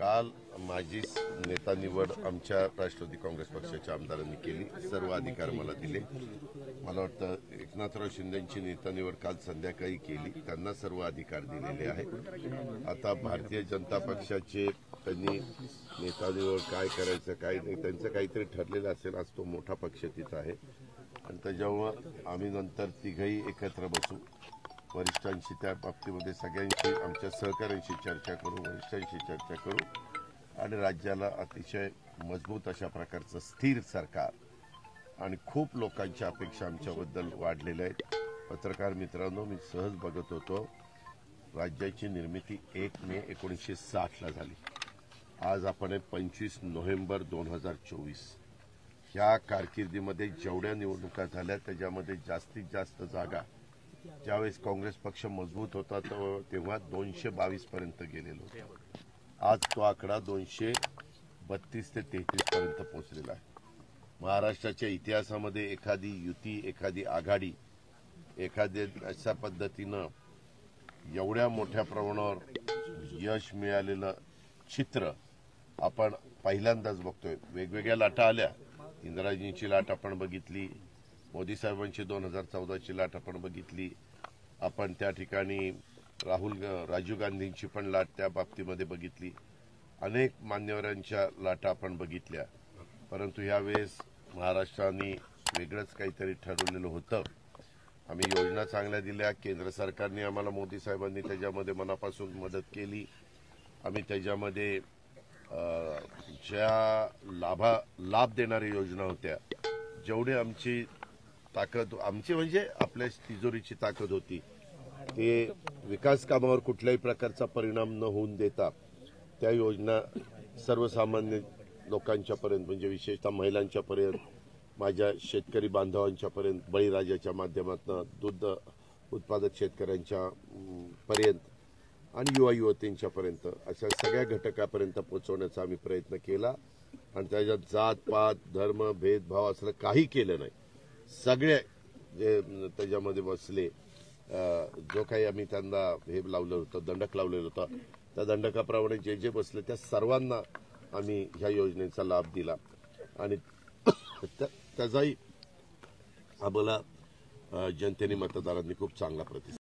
काल माझी नेता निवड आमच्या राष्ट्रवादी काँग्रेस पक्षाच्या आमदारांनी केली। सर्व अधिकार मला दिले। मला वाटतं एकनाथराव शिंदेची नेता निवड काल संध्याकाळी केली, त्यांना सर्व अधिकार दिलेले आहेत। आता भारतीय जनता पक्षाचे त्यांनी नेता निवड काय करायचं काय नाही त्यांचं काहीतरी ठरलेलं असेल। आज तो मोठा पक्ष तिथं आहे आणि त्याच्यामुळे आम्ही नंतर तिघही एकत्र बसू, वरिष्ठांशी त्या बाबतीमध्ये सगळ्यांशी आमच्या सहकाऱ्यांशी चर्चा करू, वरिष्ठांशी चर्चा करू आणि राज्याला अतिशय मजबूत अशा प्रकारचं स्थिर सरकार आणि खूप लोकांच्या अपेक्षा आमच्याबद्दल वाढलेल्या आहेत। पत्रकार मित्रांनो, मी सहज बघत होतो, राज्याची निर्मिती 1 मे 1960 ला झाली। आज आपण 25 नोव्हेंबर 2024। ह्या कारकिर्दीमध्ये जेवढ्या निवडणुका झाल्या त्याच्यामध्ये जास्तीत जास्त जागा ज्यावेळेस काँग्रेस पक्ष मजबूत होता तेव्हा 222 पर्यंत गेलेलो होतो। आज तो आकडा 232 ते 33 पर्यंत पोहोचलेला आहे। महाराष्ट्राच्या इतिहासामध्ये एखादी युती, एखादी आघाडी, एखाद्या अशा पद्धतीनं एवढ्या मोठ्या प्रमाणावर यश मिळालेलं चित्र आपण पहिल्यांदाच बघतोय। वेगवेगळ्या लाटा आल्या, इंदिराजींची लाट आपण बघितली, मोदी साहेबांची 2014ची लाट आपण बघितली, आपण त्या ठिकाणी राजीव गांधींची पण लाट त्या बाबतीमध्ये बघितली, अनेक मान्यवरांच्या लाटा आपण बघितल्या। परंतु यावेळेस महाराष्ट्राने वेगळंच काहीतरी ठरवलेलं होतं। आम्ही योजना चांगल्या दिल्या, केंद्र सरकारने आम्हाला, मोदी साहेबांनी त्याच्यामध्ये मनापासून मदत केली। आम्ही त्याच्यामध्ये ज्या लाभ देणाऱ्या योजना होत्या, जेवढी आमची ताकद, आमची म्हणजे आपल्या तिजोरीची ताकद होती, ते विकास कामावर कुठल्याही प्रकारचा परिणाम न होऊन देता त्या योजना सर्वसामान्य लोकांच्या पर्यंत, म्हणजे विशेषतः महिलांच्या पर्यंत, माझ्या शेतकरी बांधवांच्या पर्यंत, बळीराजाच्या माध्यमातून दूध उत्पादक शेतकऱ्यांच्या पर्यंत आणि युवा युवतींच्या पर्यंत अशा सगळ्या घटकापर्यंत पोहोचवण्याचा आम्ही प्रयत्न केला। आणि त्याच्यात जात पात धर्म भेदभाव असलं काही केलं नाही। सगळे जे त्याच्यामध्ये बसले, जो काही आम्ही त्यांना हे लावलं होतं, दंडक लावलेलं होतं, त्या दंडकाप्रमाणे जे जे बसले त्या सर्वांना आम्ही ह्या योजनेचा लाभ दिला आणि त्याचाही आम्हाला जनतेने, मतदारांनी खूप चांगला प्रतिसाद